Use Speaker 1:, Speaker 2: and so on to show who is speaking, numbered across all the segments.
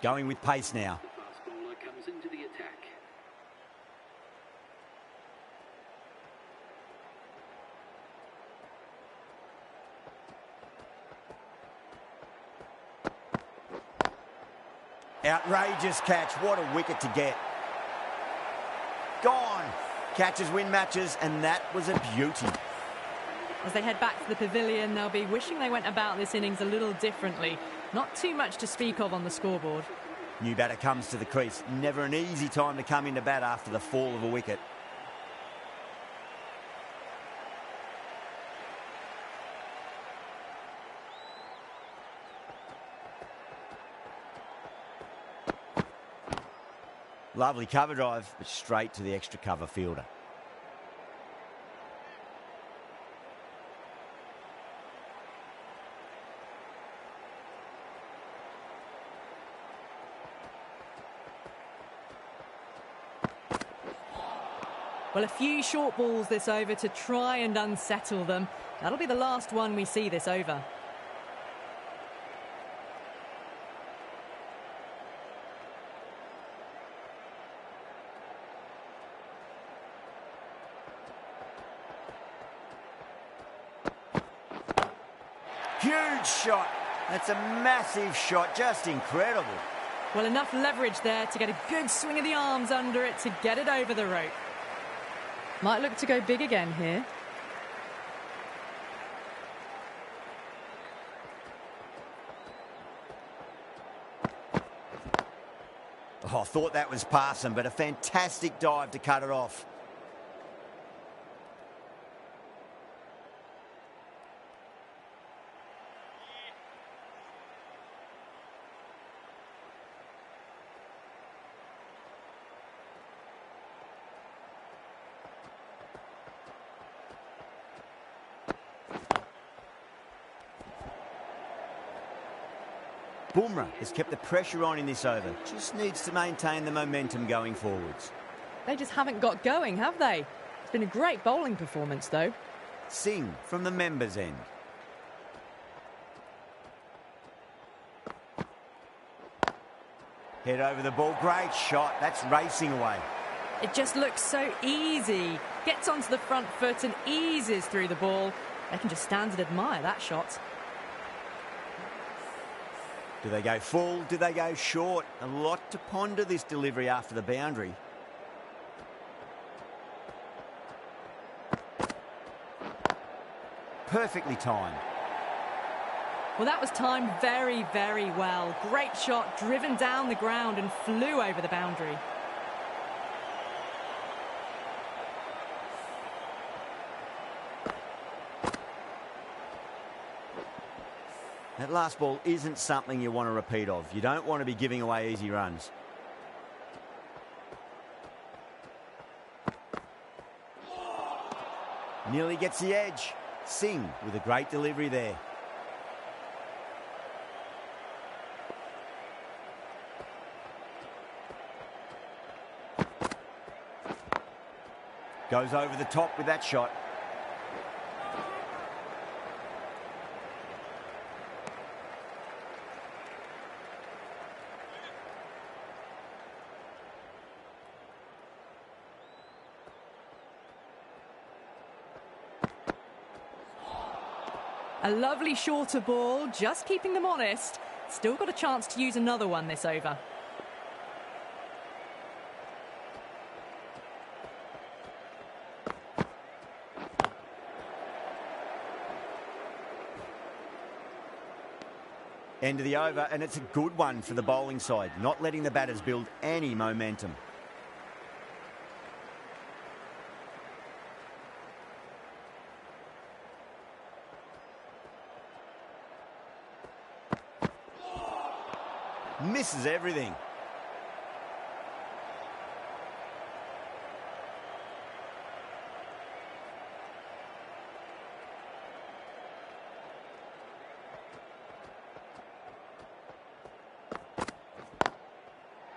Speaker 1: going with pace now.
Speaker 2: The fast bowler comes into the attack.
Speaker 1: Outrageous catch. What a wicket to get. Gone. Catches win matches, and that was a beauty.
Speaker 3: As they head back to the pavilion, they'll be wishing they went about this innings a little differently. Not too much to speak of on the scoreboard.
Speaker 1: New batter comes to the crease. Never an easy time to come into bat after the fall of a wicket. Lovely cover drive, but straight to the extra cover fielder.
Speaker 3: Well, a few short balls this over to try and unsettle them. That'll be the last one we see this over.
Speaker 1: Huge shot. That's a massive shot, just incredible.
Speaker 3: Well, enough leverage there to get a good swing of the arms under it to get it over the rope. Might look to go big again here.
Speaker 1: Oh, I thought that was passing, but a fantastic dive to cut it off. Bumrah has kept the pressure on in this over. Just needs to maintain the momentum going forwards.
Speaker 3: They just haven't got going, have they? It's been a great bowling performance, though.
Speaker 1: Singh from the members' end. Head over the ball. Great shot. That's racing away.
Speaker 3: It just looks so easy. Gets onto the front foot and eases through the ball. They can just stand and admire that shot.
Speaker 1: Do they go full? Do they go short? A lot to ponder this delivery after the boundary. Perfectly timed.
Speaker 3: Well, that was timed very, very well. Great shot, driven down the ground and flew over the boundary.
Speaker 1: That last ball isn't something you want to repeat of. You don't want to be giving away easy runs. Nearly gets the edge. Singh with a great delivery there. Goes over the top with that shot.
Speaker 3: A lovely shorter ball, just keeping them honest. Still got a chance to use another one this over.
Speaker 1: End of the over, and it's a good one for the bowling side, not letting the batters build any momentum. Misses everything.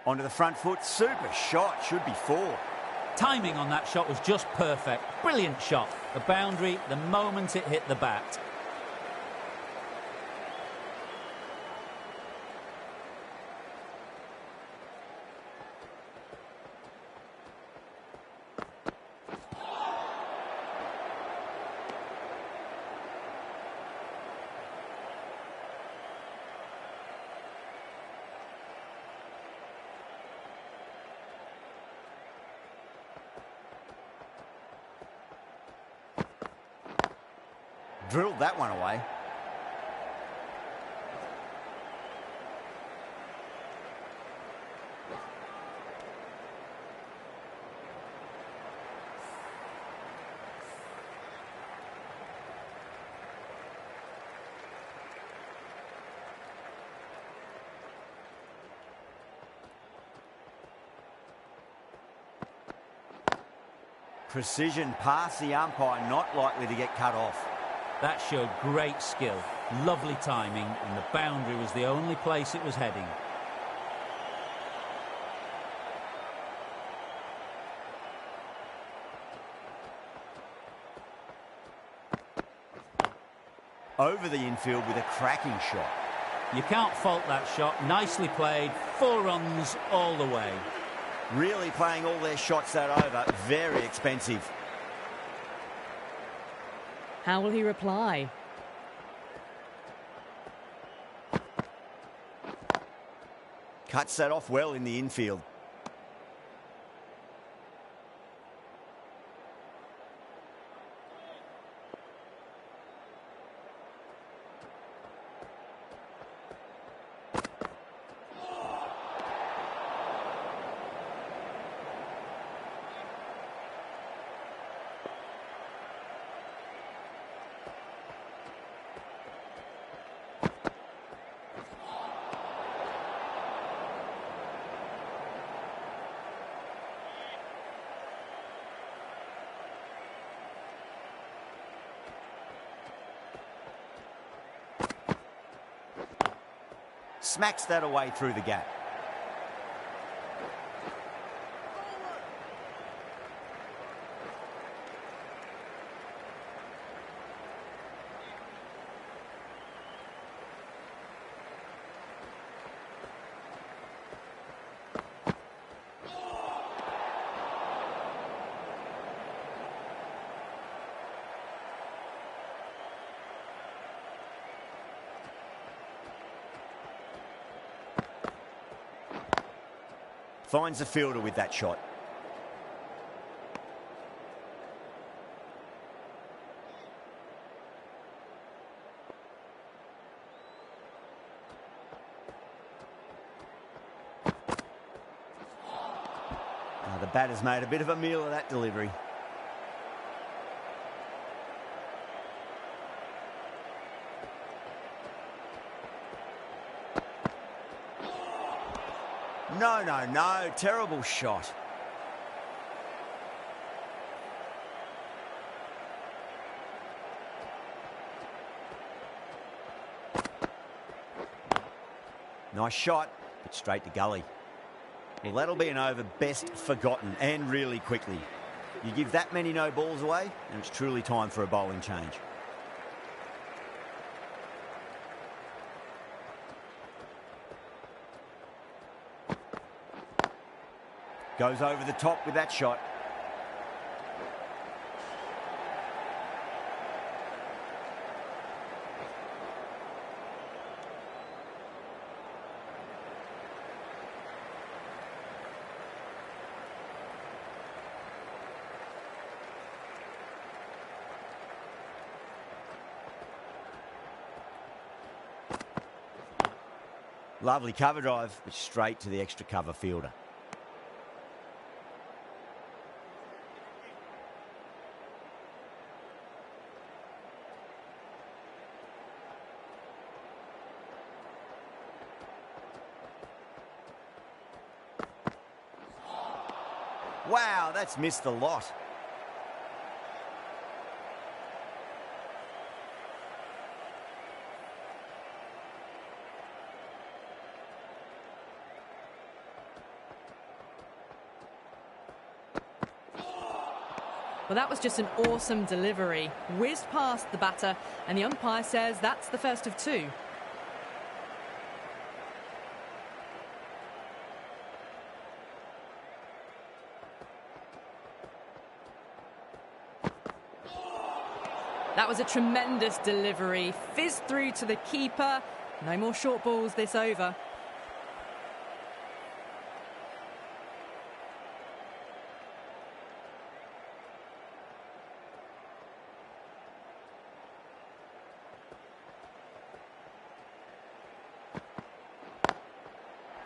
Speaker 1: Onto the front foot, super shot, should be four.
Speaker 4: Timing on that shot was just perfect. Brilliant shot. The boundary, the moment it hit the bat.
Speaker 1: Drilled that one away. Precision past the umpire, not likely to get cut off.
Speaker 4: That showed great skill, lovely timing, and the boundary was the only place it was heading.
Speaker 1: Over the infield with a cracking shot.
Speaker 4: You can't fault that shot. Nicely played. 4 runs all the way.
Speaker 1: Really playing all their shots that over. Very expensive.
Speaker 3: How will he reply?
Speaker 1: Cuts that off well in the infield. Smacks that away through the gap. Finds the fielder with that shot. The batter's made a bit of a meal of that delivery. No, no, no. Terrible shot. Nice shot, but straight to gully. Well, that'll be an over best forgotten, and really quickly. You give that many no balls away, and it's truly time for a bowling change. Goes over the top with that shot. Lovely cover drive, but straight to the extra cover fielder. Wow, that's missed the lot.
Speaker 3: Well, that was just an awesome delivery. Whizzed past the batter, and the umpire says that's the first of 2. That was a tremendous delivery. Fizzed through to the keeper. No more short balls this over.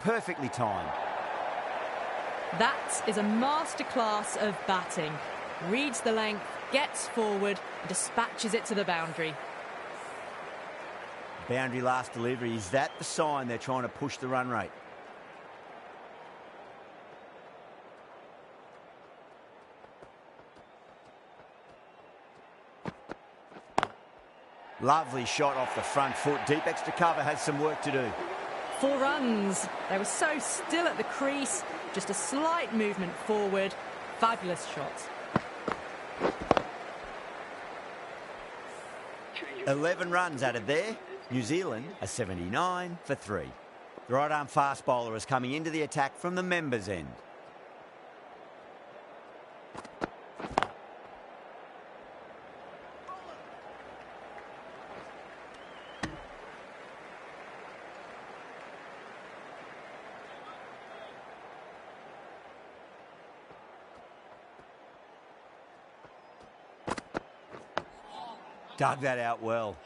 Speaker 1: perfectly timed.
Speaker 3: That is a masterclass of batting. Reads the length, gets forward, and dispatches it to the boundary.
Speaker 1: Boundary last delivery. Is that the sign they're trying to push the run rate? Lovely shot off the front foot. Deep extra cover has some work to do.
Speaker 3: 4 runs. They were so still at the crease. Just a slight movement forward. Fabulous shot.
Speaker 1: 11 runs added there. New Zealand are 79 for 3. The right-arm fast bowler is coming into the attack from the members' end. Dug that out well.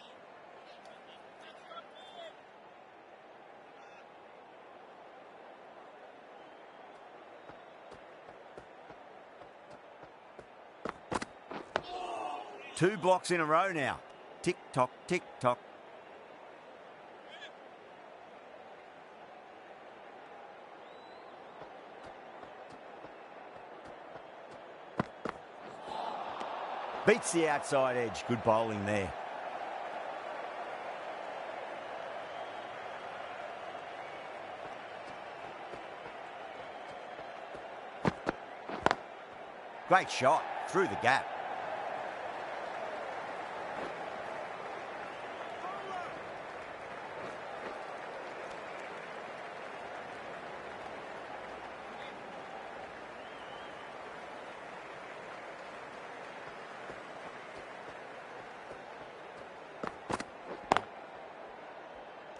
Speaker 1: Two blocks in a row now. Tick-tock, tick-tock. Beats the outside edge. Good bowling there. Great shot through the gap.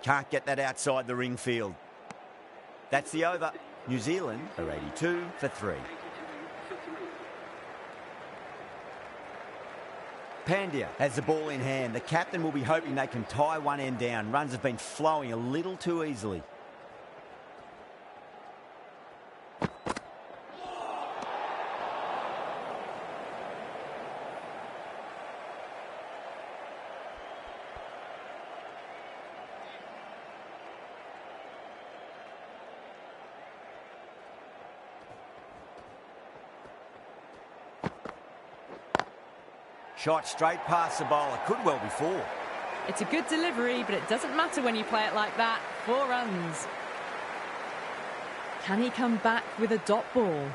Speaker 1: Can't get that outside the ring field. That's the over. New Zealand are 82 for 3. Pandya has the ball in hand. The captain will be hoping they can tie one end down. Runs have been flowing a little too easily. Shot straight past the bowler. Could well be 4.
Speaker 3: It's a good delivery, but it doesn't matter when you play it like that. 4 runs. Can he come back with a dot ball?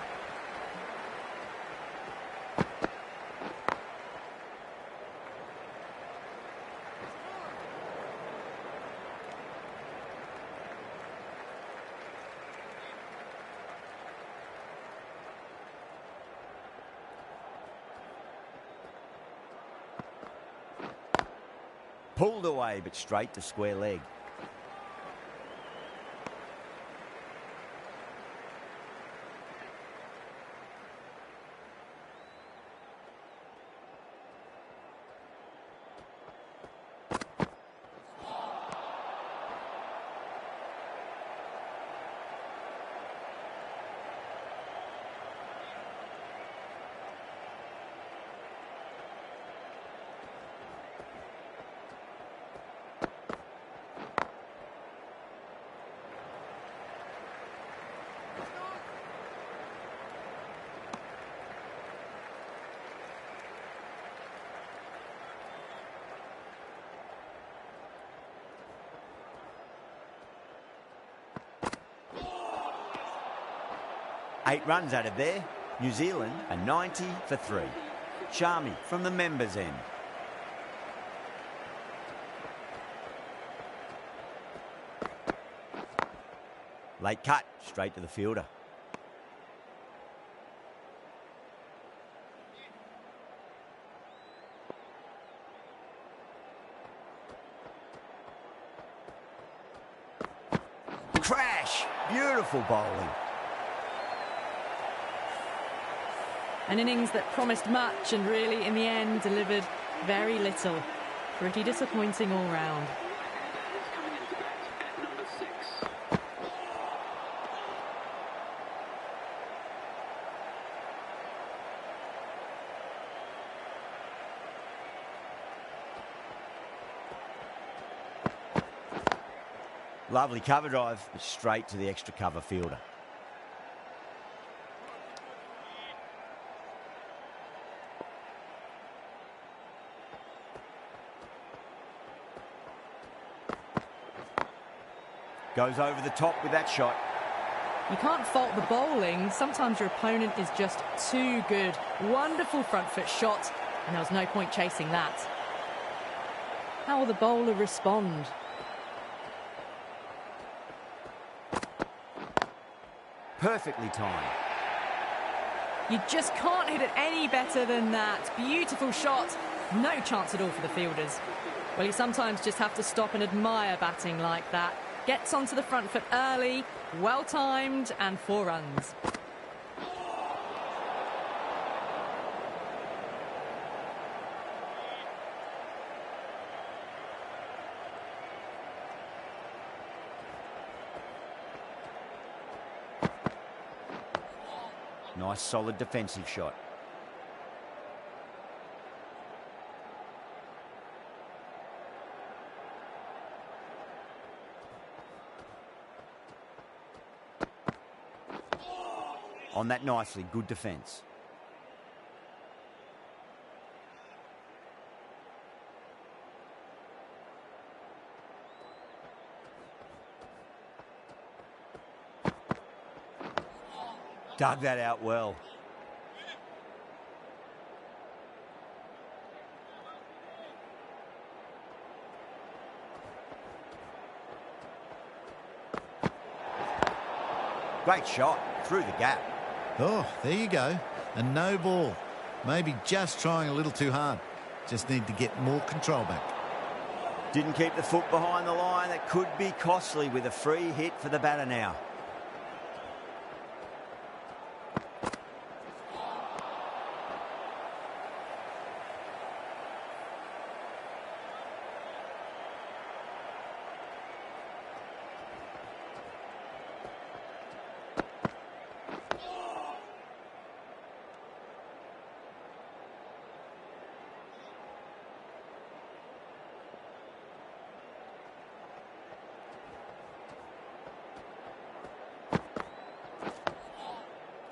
Speaker 1: Pulled away, but straight to square leg. Eight runs added there. New Zealand are 90 for 3. Sharmi from the members' end. Late cut, straight to the fielder. Crash! Beautiful bowling.
Speaker 3: An innings that promised much and really, in the end, delivered very little. Pretty disappointing all round.
Speaker 1: Lovely cover drive, but straight to the extra cover fielder. Goes over the top with that shot.
Speaker 3: You can't fault the bowling. Sometimes your opponent is just too good. Wonderful front foot shot, and there was no point chasing that. How will the bowler respond?
Speaker 1: Perfectly timed.
Speaker 3: You just can't hit it any better than that. Beautiful shot. No chance at all for the fielders. Well, you sometimes just have to stop and admire batting like that. Gets onto the front foot early, well timed, and 4 runs.
Speaker 1: Nice solid defensive shot. On that nicely, good defence. Dug that out well. Great shot, through the gap.
Speaker 5: Oh, there you go. A no ball. Maybe just trying a little too hard. Just need to get more control back.
Speaker 1: Didn't keep the foot behind the line. That could be costly with a free hit for the batter now.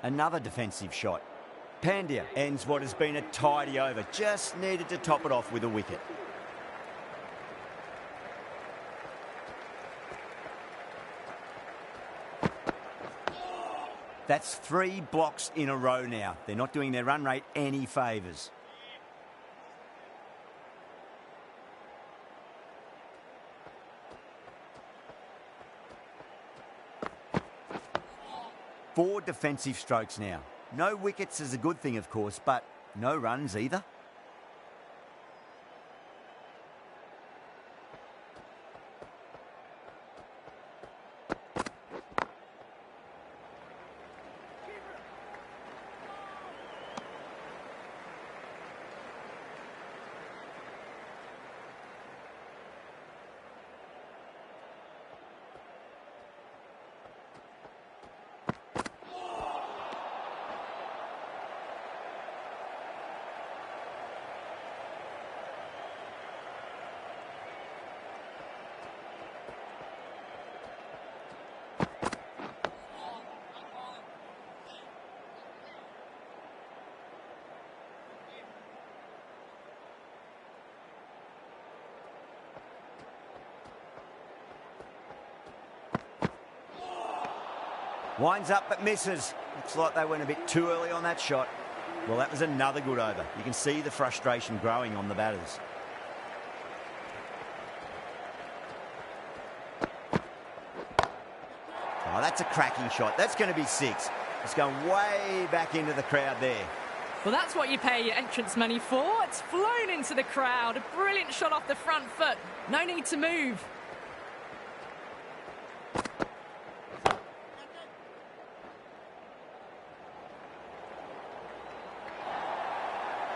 Speaker 1: Another defensive shot. Pandya ends what has been a tidy over. Just needed to top it off with a wicket. That's 3 blocks in a row now. They're not doing their run rate any favours. Four defensive strokes now. No wickets is a good thing, of course, but no runs either. Winds up but misses. Looks like they went a bit too early on that shot. Well, that was another good over. You can see the frustration growing on the batters. Oh, that's a cracking shot. That's going to be 6. It's going way back into the crowd there.
Speaker 3: Well, that's what you pay your entrance money for. It's flown into the crowd. A brilliant shot off the front foot. No need to move.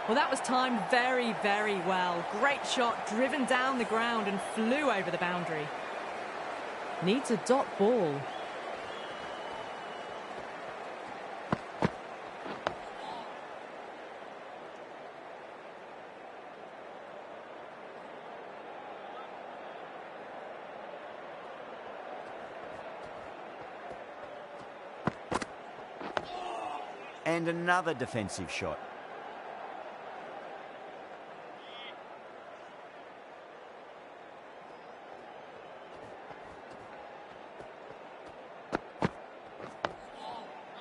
Speaker 3: Well, that was timed very, very well. Great shot, driven down the ground and flew over the boundary. Needs a dot ball.
Speaker 1: And another defensive shot.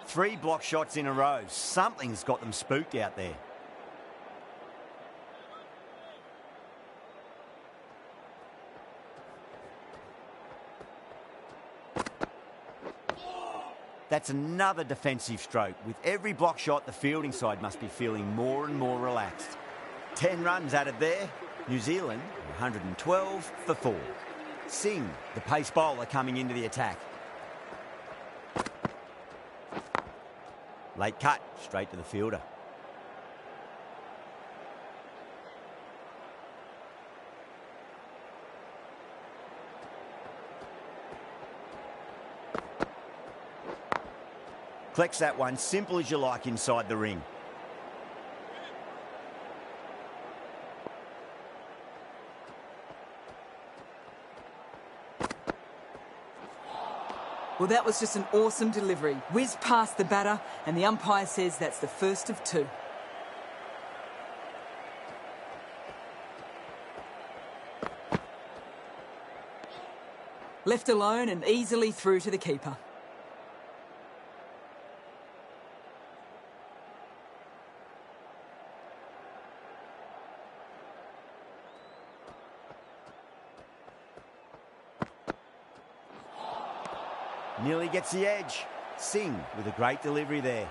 Speaker 1: Three block shots in a row. Something's got them spooked out there. That's another defensive stroke. With every block shot, the fielding side must be feeling more and more relaxed. 10 runs added there. New Zealand, 112 for 4. Singh, the pace bowler, coming into the attack. Late cut, straight to the fielder. Collects that one, simple as you like, inside the ring.
Speaker 6: Well, that was just an awesome delivery. Whizzed past the batter, and the umpire says that's the first of 2. Left alone and easily through to the keeper.
Speaker 1: Nearly gets the edge. Singh with a great delivery there.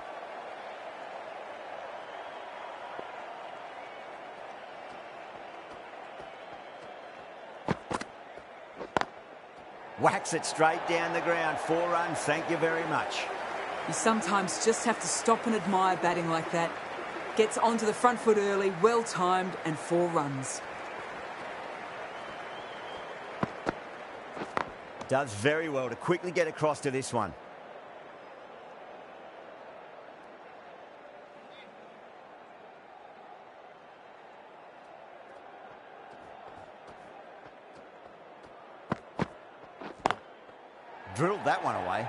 Speaker 1: Whacks it straight down the ground. 4 runs, thank you very much.
Speaker 6: You sometimes just have to stop and admire batting like that. Gets onto the front foot early, well timed, and 4 runs.
Speaker 1: Does very well to quickly get across to this one. Drilled that one away.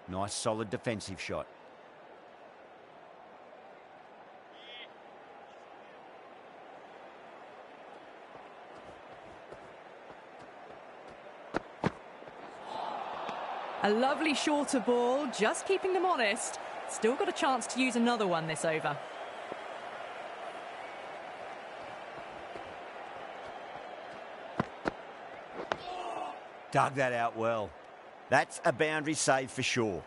Speaker 1: Nice solid defensive shot.
Speaker 3: A lovely shorter ball, just keeping them honest. Still got a chance to use another one this over.
Speaker 1: Dug that out well. That's a boundary save for sure.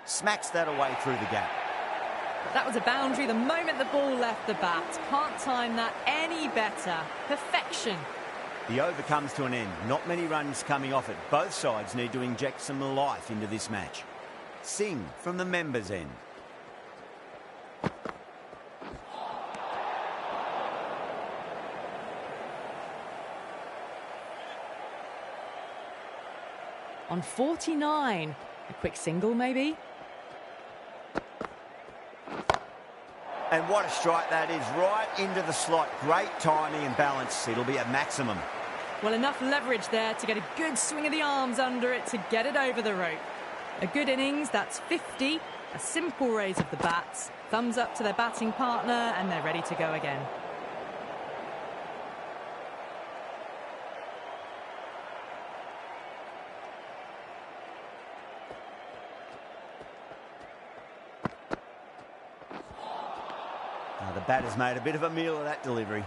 Speaker 1: Smacks that away through the gap.
Speaker 3: That was a boundary the moment the ball left the bat. Can't time that any better. Perfection.
Speaker 1: The over comes to an end. Not many runs coming off it. Both sides need to inject some life into this match. Singh from the members' end.
Speaker 3: On 49. A quick single, maybe?
Speaker 1: And what a strike that is, right into the slot. Great timing and balance. It'll be a maximum.
Speaker 3: Well, enough leverage there to get a good swing of the arms under it to get it over the rope. A good innings, that's 50. A simple raise of the bats. Thumbs up to their batting partner, and they're ready to go again.
Speaker 1: The batter's made a bit of a meal of that delivery.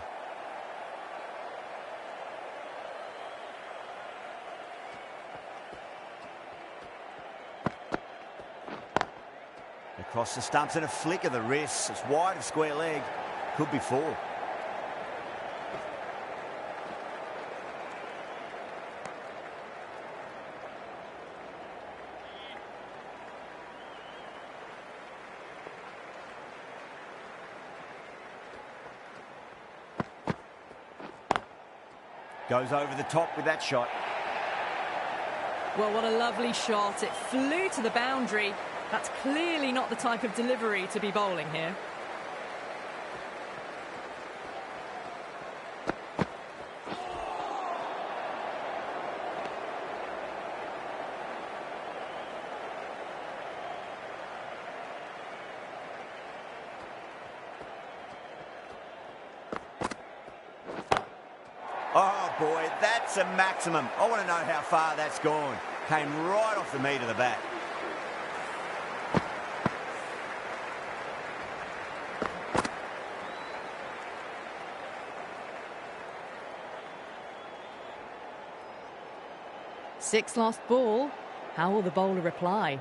Speaker 1: Across the stumps and a flick of the wrist. It's wide of square leg. Could be 4. Goes over the top with that shot.
Speaker 3: Well, what a lovely shot. It flew to the boundary. That's clearly not the type of delivery to be bowling here.
Speaker 1: Oh, boy, that's a maximum. I want to know how far that's gone. Came right off the meat of the bat.
Speaker 3: Six lost ball. How will the bowler reply?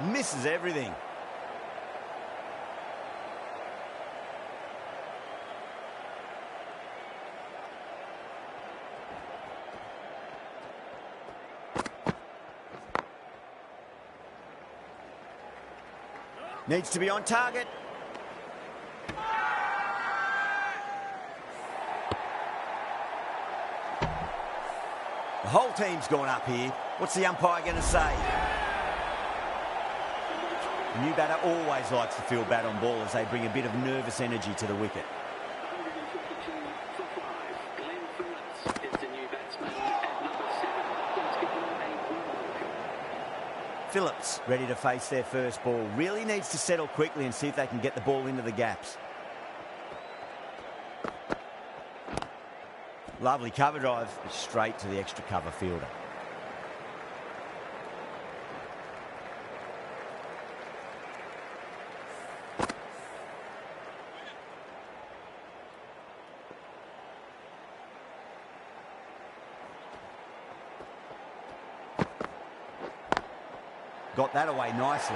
Speaker 1: Misses everything. Needs to be on target. The whole team's gone up here. What's the umpire going to say? The new batter always likes to feel bat on ball as they bring a bit of nervous energy to the wicket.
Speaker 2: 152 for 5. Glenn Phillips is the new batsman at number 7. Let's give him a warm welcome.
Speaker 1: Phillips ready to face their first ball. Really needs to settle quickly and see if they can get the ball into the gaps. Lovely cover drive, straight to the extra cover fielder. Got that away nicely.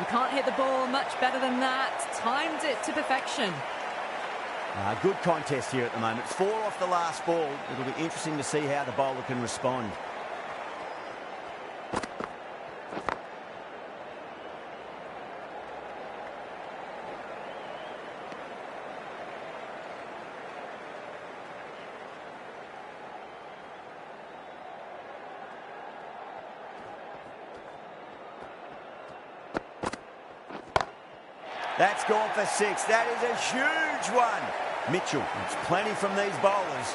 Speaker 3: You can't hit the ball much better than that. Timed it to perfection.
Speaker 1: Good contest here at the moment. 4 off the last ball. It'll be interesting to see how the bowler can respond. That's gone for 6. That is a huge one. Mitchell, it's plenty from these bowlers.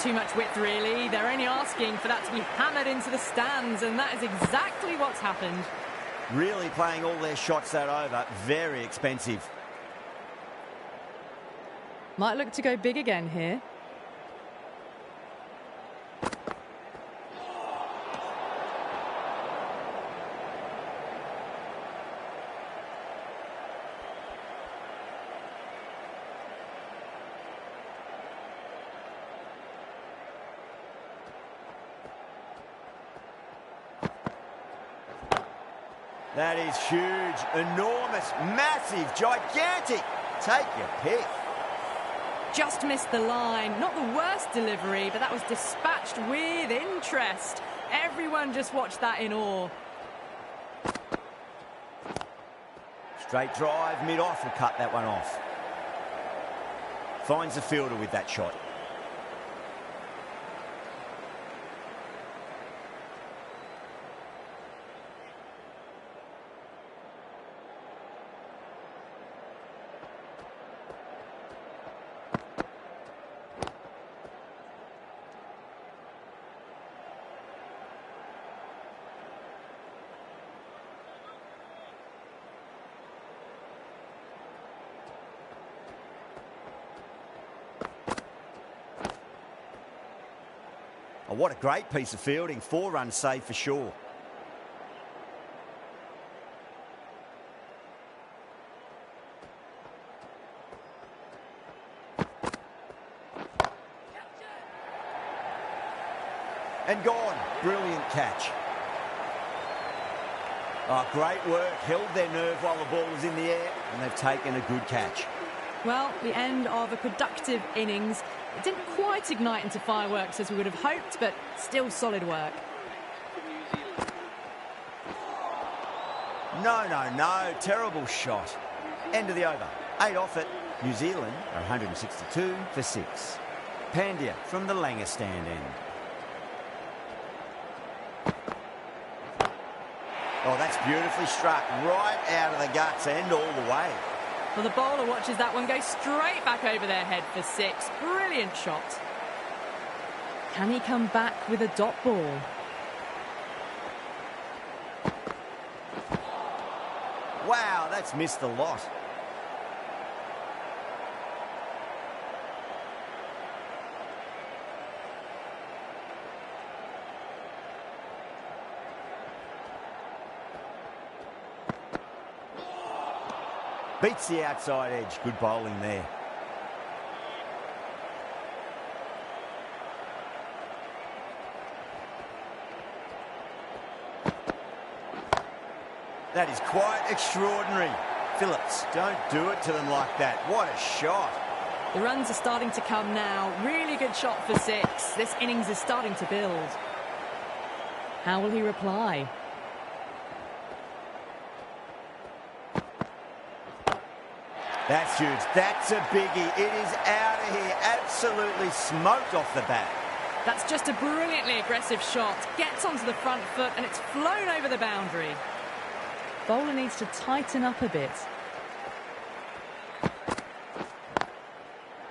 Speaker 3: Too much width, really. They're only asking for that to be hammered into the stands, and that is exactly what's happened.
Speaker 1: Really playing all their shots that over. Very expensive.
Speaker 3: Might look to go big again here.
Speaker 1: That is huge, enormous, massive, gigantic. Take your pick.
Speaker 3: Just missed the line. Not the worst delivery, but that was dispatched with interest. Everyone just watched that in awe.
Speaker 1: Straight drive, mid-off will cut that one off. Finds the fielder with that shot. Oh, what a great piece of fielding. 4 runs saved for sure. And gone. Brilliant catch. Oh, great work. Held their nerve while the ball was in the air, and they've taken a good catch.
Speaker 3: Well, the end of a productive innings. It didn't quite ignite into fireworks as we would have hoped, but still solid work.
Speaker 1: No. Terrible shot. End of the over. 8 off it. New Zealand are 162 for 6. Pandya from the Langer stand end. Oh, that's beautifully struck. Right out of the guts and all the way.
Speaker 3: Well, the bowler watches that one go straight back over their head for 6. Brilliant shot. Can he come back with a dot ball?
Speaker 1: Wow, that's missed a lot. Beats the outside edge. Good bowling there. That is quite extraordinary. Phillips, don't do it to them like that. What a shot.
Speaker 3: The runs are starting to come now. Really good shot for 6. This innings is starting to build. How will he reply?
Speaker 1: That's huge. That's a biggie. It is out of here. Absolutely smoked off the bat.
Speaker 3: That's just a brilliantly aggressive shot. Gets onto the front foot and it's flown over the boundary. Bowler needs to tighten up a bit.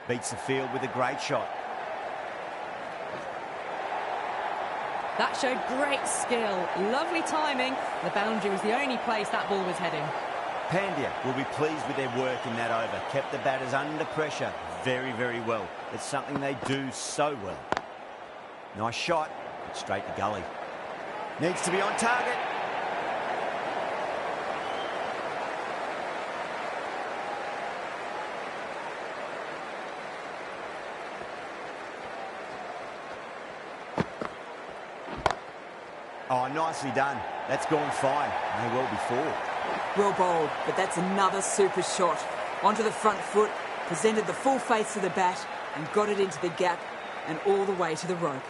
Speaker 1: Beats the field with a great shot.
Speaker 3: That showed great skill. Lovely timing. The boundary was the only place that ball was heading.
Speaker 1: Pandya will be pleased with their work in that over. Kept the batters under pressure very, very well. It's something they do so well. Nice shot, but straight to gully. Needs to be on target. Oh, nicely done. That's gone fine. May well be 4.
Speaker 6: Well bowled, but that's another super shot. Onto the front foot, presented the full face of the bat and got it into the gap and all the way to the rope.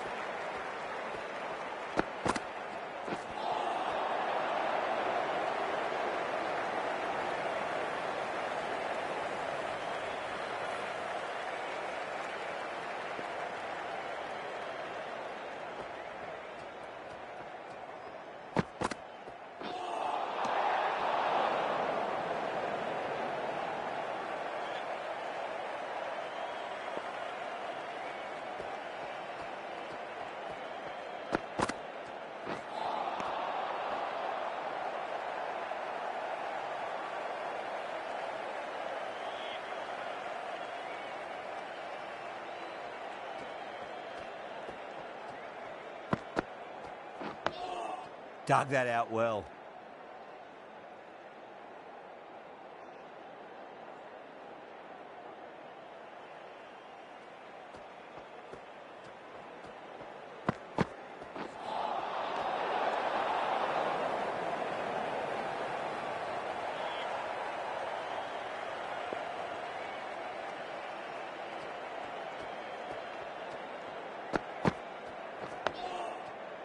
Speaker 1: Dug that out well.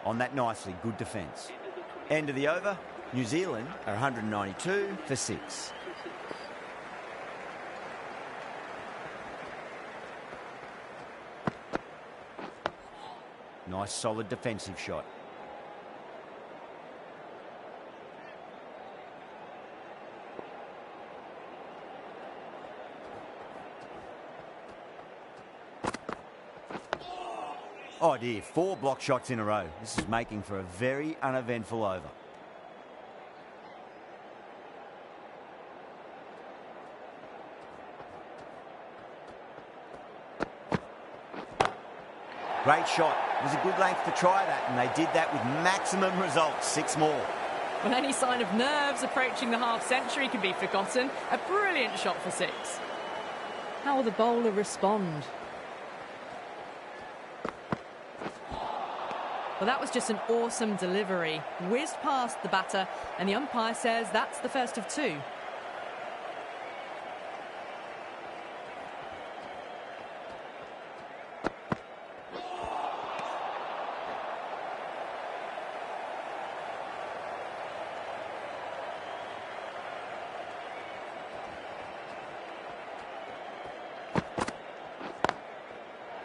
Speaker 1: On that nicely, good defence. End of the over, New Zealand are 192 for 6. Nice solid defensive shot. Oh dear, 4 block shots in a row. This is making for a very uneventful over. Great shot. It was a good length to try that, and they did that with maximum results. 6 more.
Speaker 3: Well, any sign of nerves approaching the half-century can be forgotten. A brilliant shot for 6. How will the bowler respond? Well, that was just an awesome delivery. Whizzed past the batter, and the umpire says that's the first of 2.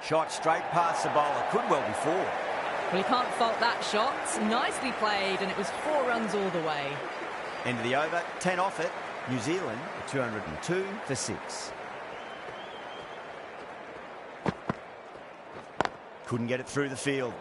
Speaker 1: Shot straight past the bowler. Could well be 4.
Speaker 3: Well, he can't fault that shot. Nicely played, and it was 4 runs all the way.
Speaker 1: End of the over, 10 off it. New Zealand, 202 for 6. Couldn't get it through the field.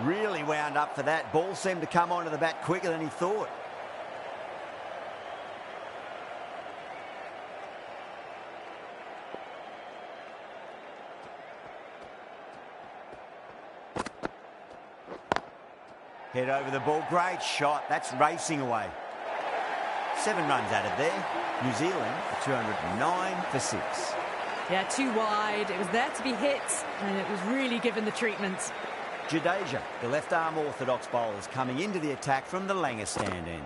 Speaker 1: Really wound up for that. Ball seemed to come onto the bat quicker than he thought. Head over the ball. Great shot. That's racing away. 7 runs added there. New Zealand, 209 for 6.
Speaker 3: Yeah, too wide. It was there to be hit, and it was really given the treatment.
Speaker 1: Jadeja, the left-arm orthodox bowlers coming into the attack from the Langer stand end.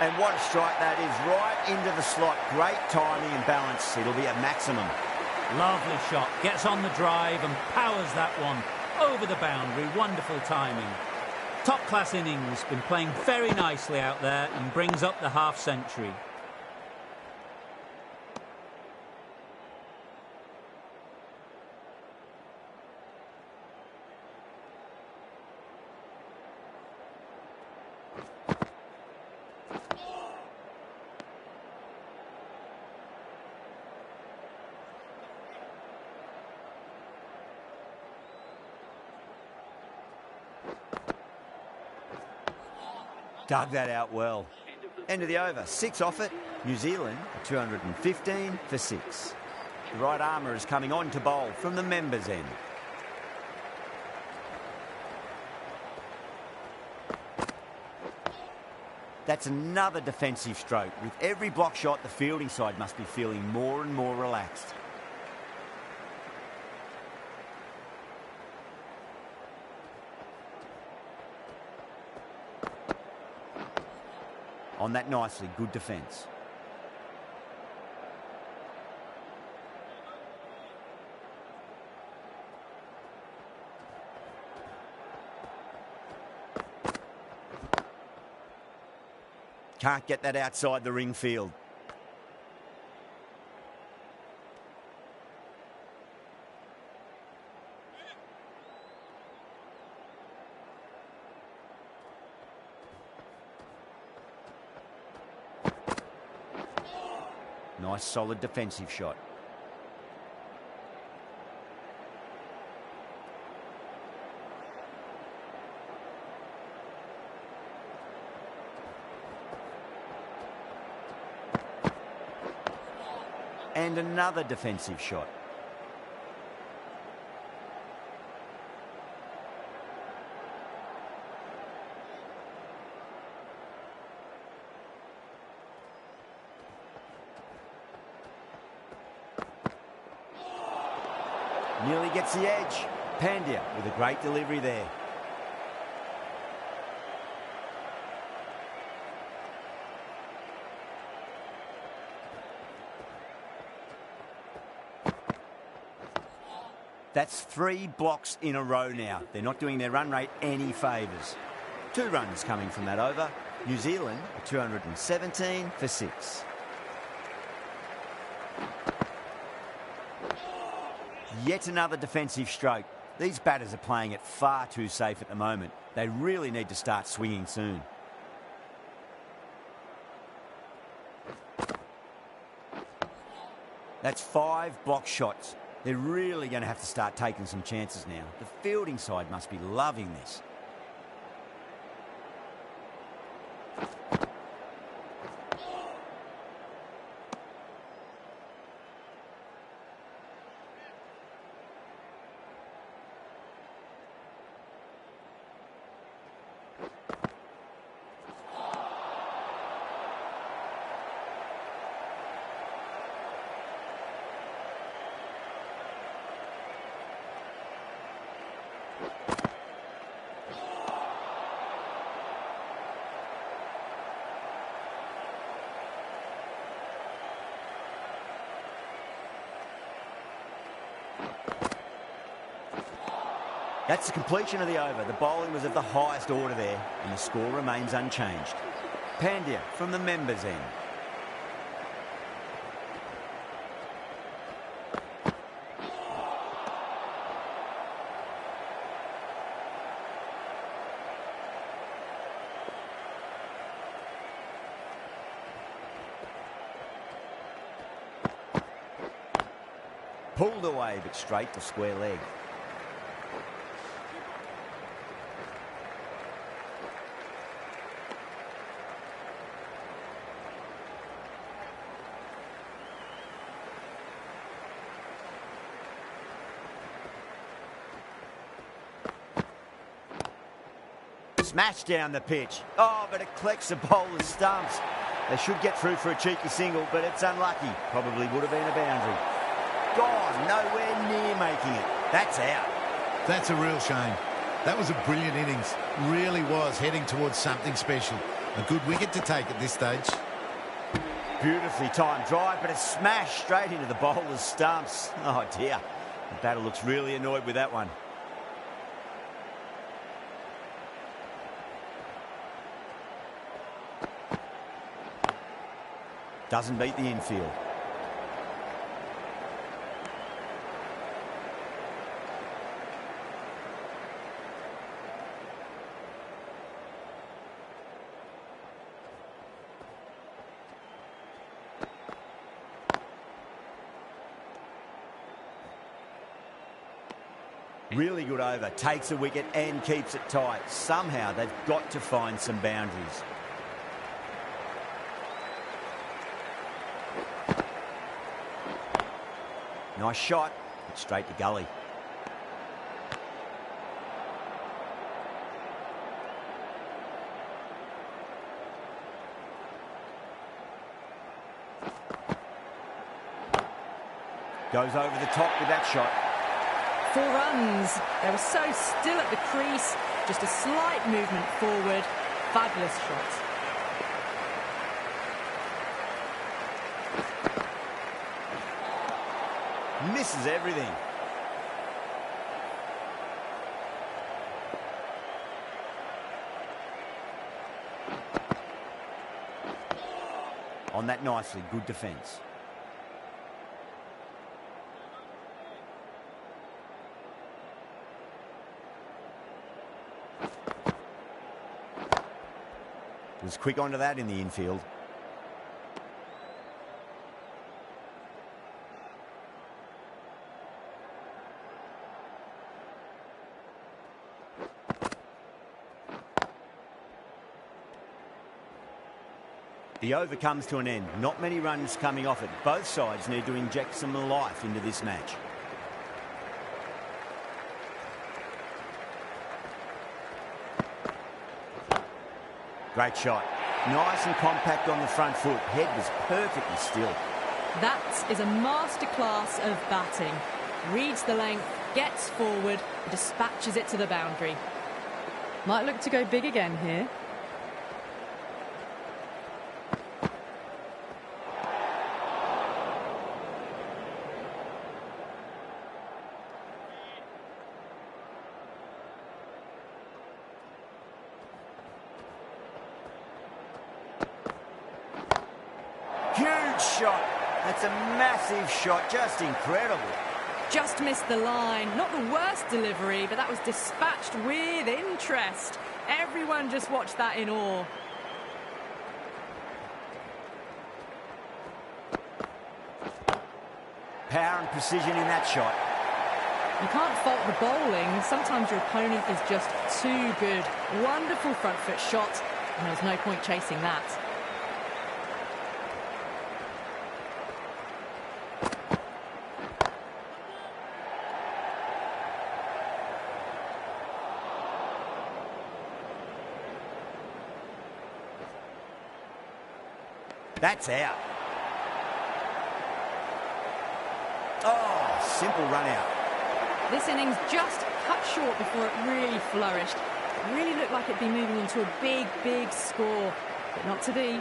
Speaker 1: And what a strike that is, right into the slot. Great timing and balance. It'll be a maximum.
Speaker 4: Lovely shot. Gets on the drive and powers that one over the boundary. Wonderful timing. Top-class innings. Been playing very nicely out there and brings up the half-century.
Speaker 1: Dug that out well. End of the over. 6 off it. New Zealand, 215 for 6. The right armour is coming on to bowl from the members' end. That's another defensive stroke. With every block shot, the fielding side must be feeling more and more relaxed. On that nicely, good defence. Can't get that outside the ring field. Nice solid defensive shot. And another defensive shot. Nearly gets the edge. Pandya with a great delivery there. That's 3 blocks in a row now. They're not doing their run rate any favours. 2 runs coming from that over. New Zealand are 217 for 6. Yet another defensive stroke. These batters are playing it far too safe at the moment. They really need to start swinging soon. That's 5 block shots. They're really going to have to start taking some chances now. The fielding side must be loving this. That's the completion of the over. The bowling was of the highest order there, and the score remains unchanged. Pandya from the members' end. Pulled away, but straight to square leg. Smashed down the pitch. Oh, but it collects the bowler's stumps. They should get through for a cheeky single, but it's unlucky. Probably would have been a boundary. Gone, nowhere near making it. That's out.
Speaker 5: That's a real shame. That was a brilliant innings. Really was heading towards something special. A good wicket to take at this stage.
Speaker 1: Beautifully timed drive, but a smash straight into the bowler's stumps. Oh, dear. The batter looks really annoyed with that one. Doesn't beat the infield. Really good over. Takes a wicket and keeps it tight. Somehow they've got to find some boundaries. Nice shot, but straight to gully. Goes over the top with that shot.
Speaker 3: 4 runs. They were so still at the crease. Just a slight movement forward. Fabulous shot.
Speaker 1: Misses everything. On that nicely, good defence. Was quick onto that in the infield. The over comes to an end. Not many runs coming off it. Both sides need to inject some life into this match. Great shot. Nice and compact on the front foot. Head was perfectly still.
Speaker 3: That is a masterclass of batting. Reads the length, gets forward, dispatches it to the boundary. Might look to go big again here.
Speaker 1: shot. That's a massive shot, just incredible.
Speaker 3: Just missed the line. Not the worst delivery, but that was dispatched with interest. Everyone just watched that in awe.
Speaker 1: Power and precision in that shot.
Speaker 3: You can't fault the bowling. Sometimes your opponent is just too good. Wonderful front foot shot, and there was no point chasing that.
Speaker 1: That's out. Oh, simple run out.
Speaker 3: This innings just cut short before it really flourished. It really looked like it'd be moving into a big, big score, but not to be.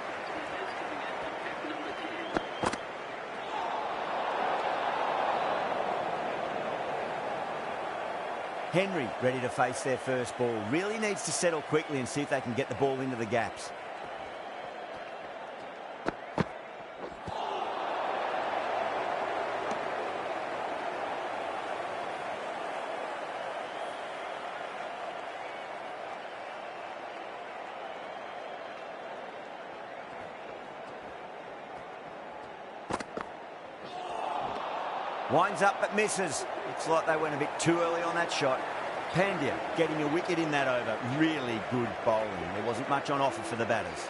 Speaker 1: Henry ready to face their first ball. Really needs to settle quickly and see if they can get the ball into the gaps. Winds up but misses. Looks like they went a bit too early on that shot. Pandya getting a wicket in that over. Really good bowling. There wasn't much on offer for the batters.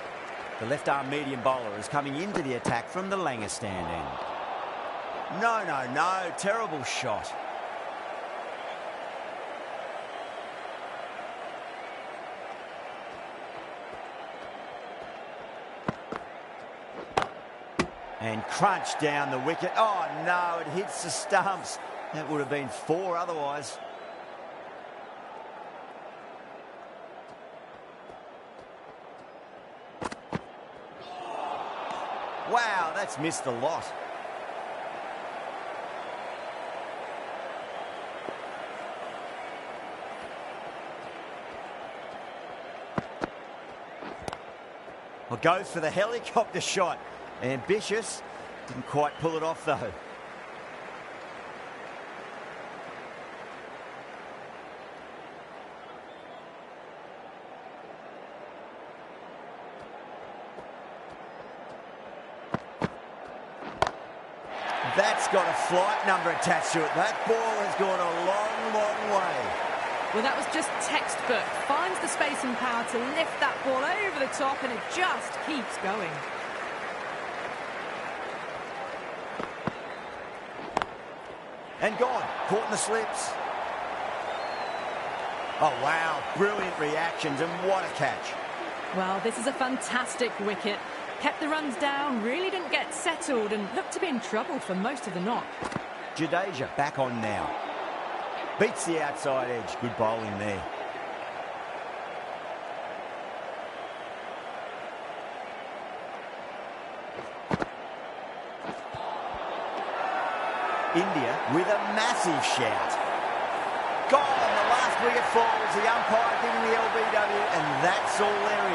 Speaker 1: The left-arm medium bowler is coming into the attack from the Langer stand end. No. Terrible shot. And crunch down the wicket. Oh, no, it hits the stumps. That would have been 4 otherwise. Wow, that's missed a lot. Well, goes for the helicopter shot. Ambitious. Didn't quite pull it off, though. That's got a flight number attached to it. That ball has gone a long, long way.
Speaker 3: Well, that was just textbook. Finds the space and power to lift that ball over the top, and it just keeps going.
Speaker 1: And gone. Caught in the slips. Oh, wow. Brilliant reactions, and what a catch.
Speaker 3: Well, this is a fantastic wicket. Kept the runs down, really didn't get settled, and looked to be in trouble for most of the knock.
Speaker 1: Jadeja back on now. Beats the outside edge. Good bowling there. India with a massive shout. Gone. The last wicket falls. The umpire giving the LBW, and that's all there is.